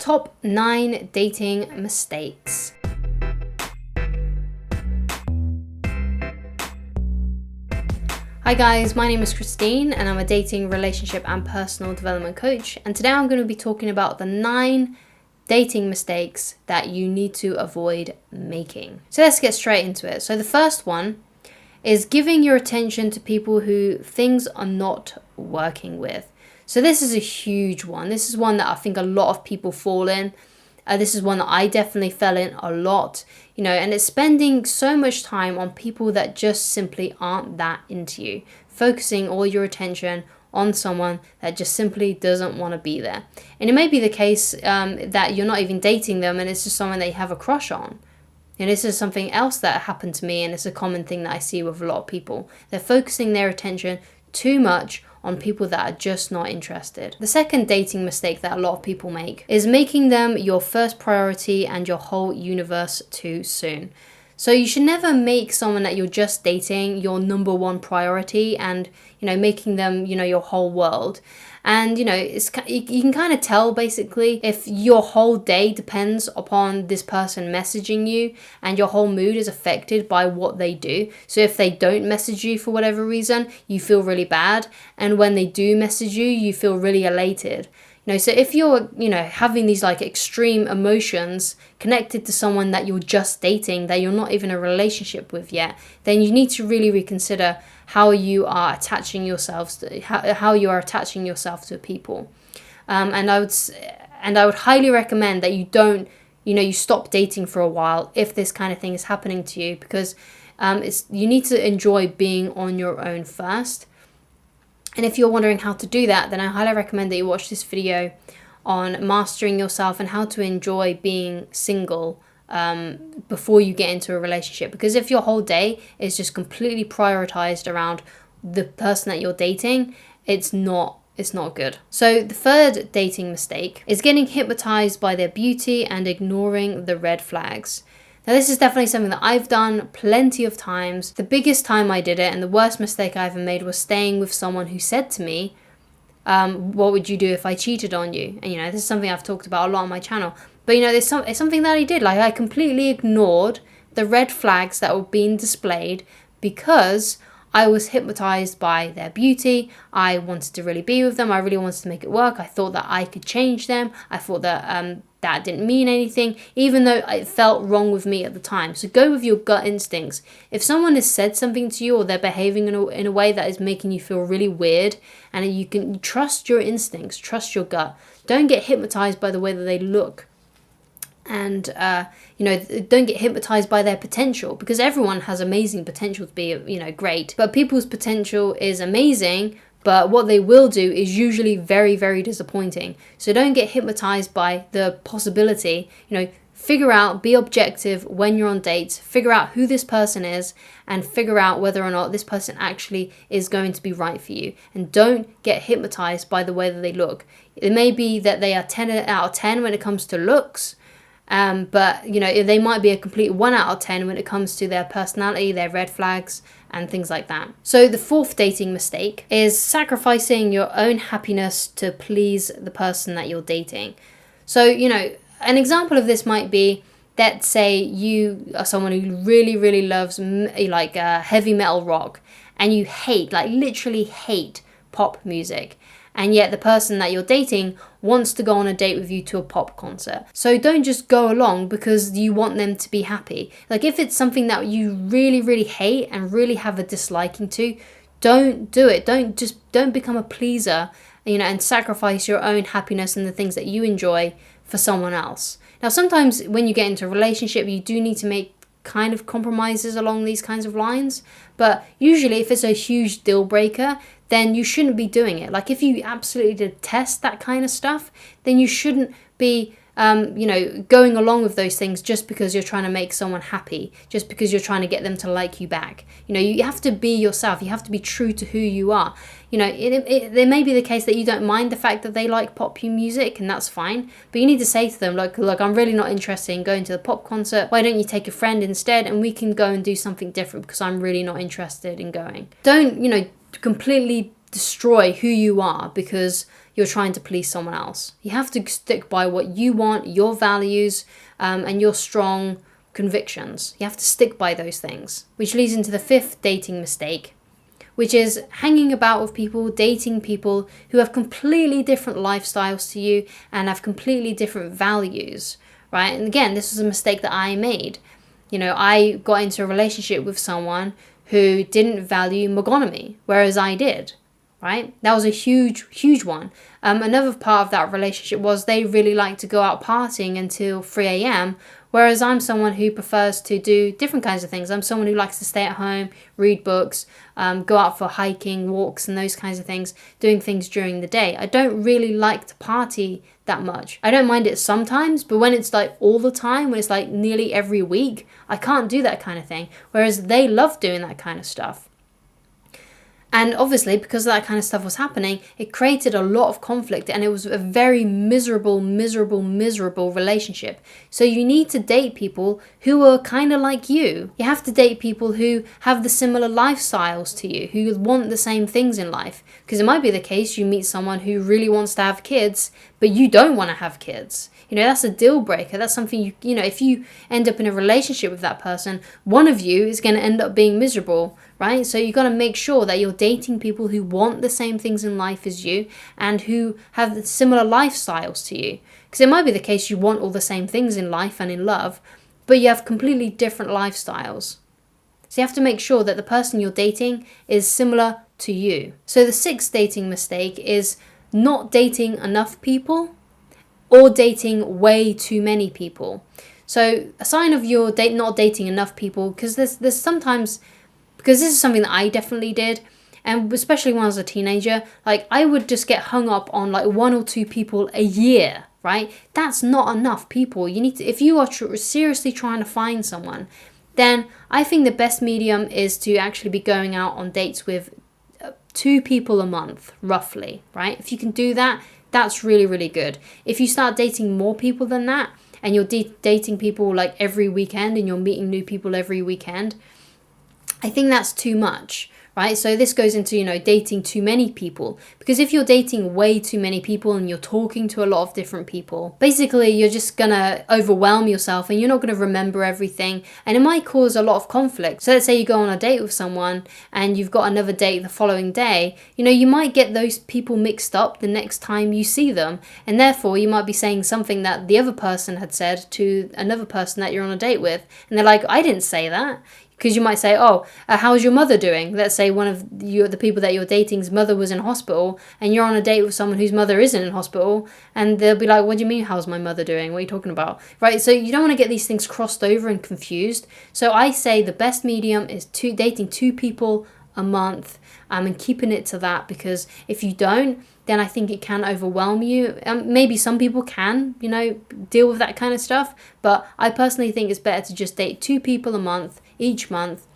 top 9 dating mistakes. Hi guys, my name is Christine and I'm a dating, relationship and personal development coach, and today I'm going to be talking about the 9 dating mistakes that you need to avoid making. So let's get straight into it. So the first one is giving your attention to people who things are not working with. So this is a huge one. This is one that I think a lot of people fall in. This is one that I definitely fell in a lot, and it's spending so much time on people that just simply aren't that into you, focusing all your attention on someone that just simply doesn't want to be there. And it may be the case that you're not even dating them and it's just someone that you have a crush on. And this is something else that happened to me, and it's a common thing that I see with a lot of people. They're focusing their attention too much on people that are just not interested. The second dating mistake that a lot of people make is making them your first priority and your whole universe too soon. So you should never make someone that you're just dating your number one priority and, making them, your whole world. And, you can kind of tell basically if your whole day depends upon this person messaging you and your whole mood is affected by what they do. So if they don't message you for whatever reason, you feel really bad. And when they do message you, you feel really elated. So if you're, having these like extreme emotions connected to someone that you're just dating, that you're not even in a relationship with yet, then you need to really reconsider how you are attaching yourselves to how you are attaching yourself to people. And I would highly recommend that you don't, you stop dating for a while if this kind of thing is happening to you, because you need to enjoy being on your own first. And if you're wondering how to do that, then I highly recommend that you watch this video on mastering yourself and how to enjoy being single before you get into a relationship. Because if your whole day is just completely prioritized around the person that you're dating, it's not good. So the third dating mistake is getting hypnotized by their beauty and ignoring the red flags. Now, this is definitely something that I've done plenty of times. The biggest time I did it and the worst mistake I ever made was staying with someone who said to me, what would you do if I cheated on you? And, this is something I've talked about a lot on my channel. But, it's something that I did. Like, I completely ignored the red flags that were being displayed because I was hypnotized by their beauty. I wanted to really be with them. I really wanted to make it work. I thought that I could change them. I thought that that didn't mean anything, even though it felt wrong with me at the time. So go with your gut instincts. If someone has said something to you or they're behaving in a way that is making you feel really weird, and you can trust your instincts, trust your gut. Don't get hypnotized by the way that they look. And, don't get hypnotized by their potential, because everyone has amazing potential to be, great. But people's potential is amazing, but what they will do is usually very, very disappointing. So don't get hypnotized by the possibility. Figure out, be objective when you're on dates, figure out who this person is, and figure out whether or not this person actually is going to be right for you. And don't get hypnotized by the way that they look. It may be that they are 10 out of 10 when it comes to looks, but they might be a complete 1 out of 10 when it comes to their personality, their red flags, and things like that. So the fourth dating mistake is sacrificing your own happiness to please the person that you're dating. So, an example of this might be, let's say you are someone who really, really loves heavy metal rock, and you literally hate pop music. And yet the person that you're dating wants to go on a date with you to a pop concert. So don't just go along because you want them to be happy. Like, if it's something that you really, really hate and really have a disliking to, don't do it. Don't become a pleaser, and sacrifice your own happiness and the things that you enjoy for someone else. Now, sometimes when you get into a relationship, you do need to make kind of compromises along these kinds of lines. But usually if it's a huge deal breaker, then you shouldn't be doing it. Like, if you absolutely detest that kind of stuff, then you shouldn't be going along with those things just because you're trying to make someone happy, just because you're trying to get them to like you back. You have to be yourself. You have to be true to who you are. There may be the case that you don't mind the fact that they like pop music, and that's fine. But you need to say to them, look, I'm really not interested in going to the pop concert. Why don't you take a friend instead, and we can go and do something different, because I'm really not interested in going. Don't, completely destroy who you are because you're trying to please someone else. You have to stick by what you want, your values, and your strong convictions. You have to stick by those things. Which leads into the fifth dating mistake, which is hanging about with people, dating people who have completely different lifestyles to you and have completely different values, right? And again, this was a mistake that I made. I got into a relationship with someone who didn't value monogamy, whereas I did, right? That was a huge, huge one. Another part of that relationship was they really like to go out partying until 3 a.m., whereas I'm someone who prefers to do different kinds of things. I'm someone who likes to stay at home, read books, go out for hiking, walks, and those kinds of things, doing things during the day. I don't really like to party that much. I don't mind it sometimes, but when it's like all the time, when it's like nearly every week, I can't do that kind of thing. Whereas they love doing that kind of stuff. And obviously, because that kind of stuff was happening, it created a lot of conflict, and it was a very miserable relationship. So you need to date people who are kind of like you. You have to date people who have the similar lifestyles to you, who want the same things in life. Because it might be the case you meet someone who really wants to have kids, but you don't want to have kids. That's a deal breaker. That's something if you end up in a relationship with that person, one of you is going to end up being miserable, right? So you got to make sure that you're dating people who want the same things in life as you and who have similar lifestyles to you. Because it might be the case you want all the same things in life and in love, but you have completely different lifestyles. So you have to make sure that the person you're dating is similar to you. So the sixth dating mistake is not dating enough people or dating way too many people. So a sign of your not dating enough people, because there's sometimes, because this is something that I definitely did, and especially when I was a teenager, like I would just get hung up on like one or two people a year, right? That's not enough people. You need to, if you are seriously trying to find someone, then I think the best medium is to actually be going out on dates with 2 people a month, roughly, right? If you can do that, that's really, really good. If you start dating more people than that, and you're dating people like every weekend and you're meeting new people every weekend, I think that's too much, right? So this goes into, dating too many people. Because if you're dating way too many people and you're talking to a lot of different people, basically you're just gonna overwhelm yourself and you're not gonna remember everything, and it might cause a lot of conflict. So let's say you go on a date with someone and you've got another date the following day, you might get those people mixed up the next time you see them, and therefore you might be saying something that the other person had said to another person that you're on a date with, and they're like, I didn't say that. Because you might say, how's your mother doing? Let's say one of the people that you're dating's mother was in hospital, and you're on a date with someone whose mother isn't in hospital, and they'll be like, what do you mean, how's my mother doing? What are you talking about? Right? So you don't want to get these things crossed over and confused. So I say the best medium is dating 2 people a month, and keeping it to that, because if you don't, then I think it can overwhelm you. Maybe some people can, deal with that kind of stuff, but I personally think it's better to just date 2 people a month, each month,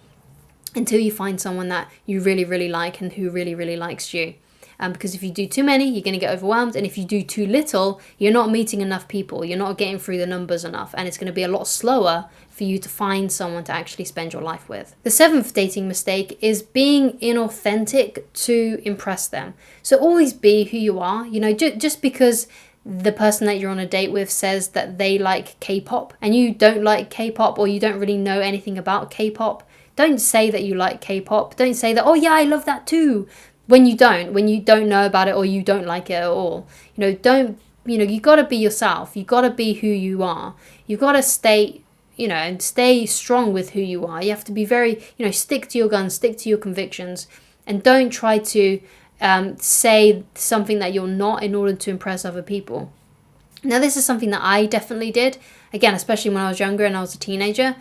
until you find someone that you really, really like and who really, really likes you. Because if you do too many, you're going to get overwhelmed. And if you do too little, you're not meeting enough people. You're not getting through the numbers enough. And it's going to be a lot slower for you to find someone to actually spend your life with. The 7th dating mistake is being inauthentic to impress them. So always be who you are. Just because the person that you're on a date with says that they like K-pop and you don't like K-pop, or you don't really know anything about K-pop, don't say that you like K-pop. Don't say that, oh yeah, I love that too. When you don't know about it, or you don't like it at all. You got to be yourself. You got to be who you are. You got to stay strong with who you are. You have to be very, stick to your guns, stick to your convictions, and don't try to say something that you're not in order to impress other people. Now, this is something that I definitely did, again, especially when I was younger and I was a teenager.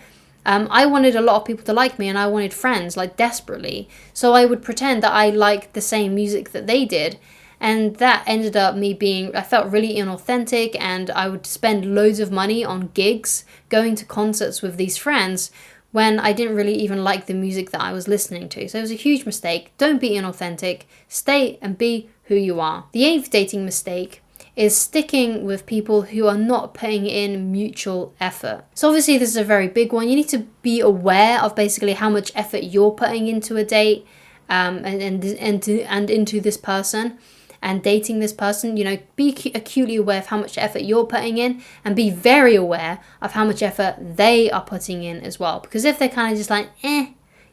I wanted a lot of people to like me, and I wanted friends, like, desperately. So I would pretend that I liked the same music that they did, and that ended up I felt really inauthentic, and I would spend loads of money on gigs, going to concerts with these friends, when I didn't really even like the music that I was listening to. So it was a huge mistake. Don't be inauthentic. Stay and be who you are. The 8th dating mistake is sticking with people who are not putting in mutual effort. So obviously this is a very big one. You need to be aware of basically how much effort you're putting into a date and into this person. and dating this person, be acutely aware of how much effort you're putting in, and be very aware of how much effort they are putting in as well. Because if they're kind of just like,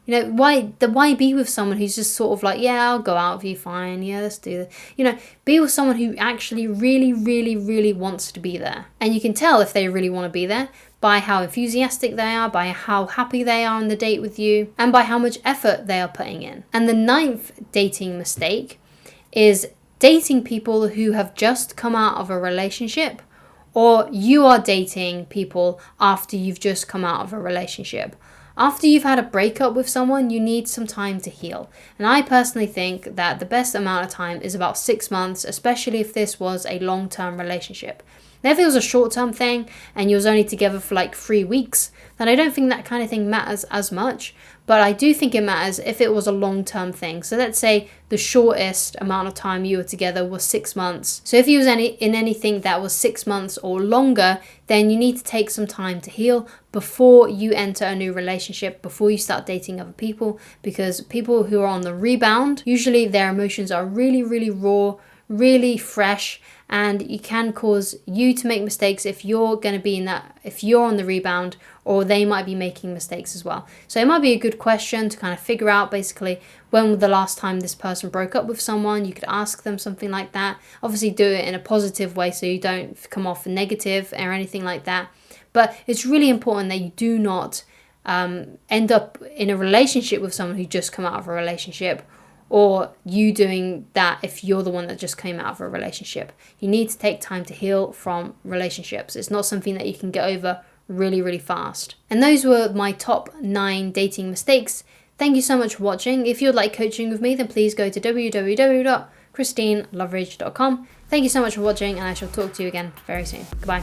why be with someone who's just sort of like, yeah, I'll go out with you, fine, yeah, let's do this. Be with someone who actually really, really, really wants to be there. And you can tell if they really want to be there by how enthusiastic they are, by how happy they are on the date with you, and by how much effort they are putting in. And the 9th dating mistake is dating people who have just come out of a relationship, or you are dating people after you've just come out of a relationship. After you've had a breakup with someone, you need some time to heal. And I personally think that the best amount of time is about 6 months, especially if this was a long-term relationship. Now, if it was a short-term thing and you was only together for like 3 weeks, then I don't think that kind of thing matters as much. But I do think it matters if it was a long-term thing. So let's say the shortest amount of time you were together was 6 months. So if you was in anything that was 6 months or longer, then you need to take some time to heal before you enter a new relationship, before you start dating other people. Because people who are on the rebound, usually their emotions are really, really raw, really fresh, and it can cause you to make mistakes if you're going to be if you're on the rebound, or they might be making mistakes as well. So it might be a good question to kind of figure out basically when was the last time this person broke up with someone. You could ask them something like that. Obviously do it in a positive way so you don't come off negative or anything like that. But it's really important that you do not end up in a relationship with someone who just come out of a relationship, or you doing that if you're the one that just came out of a relationship. You need to take time to heal from relationships. It's not something that you can get over really, really fast. And those were my top 9 dating mistakes. Thank you so much for watching. If you'd like coaching with me, then please go to www.christineloveridge.com. Thank you so much for watching, and I shall talk to you again very soon. Goodbye.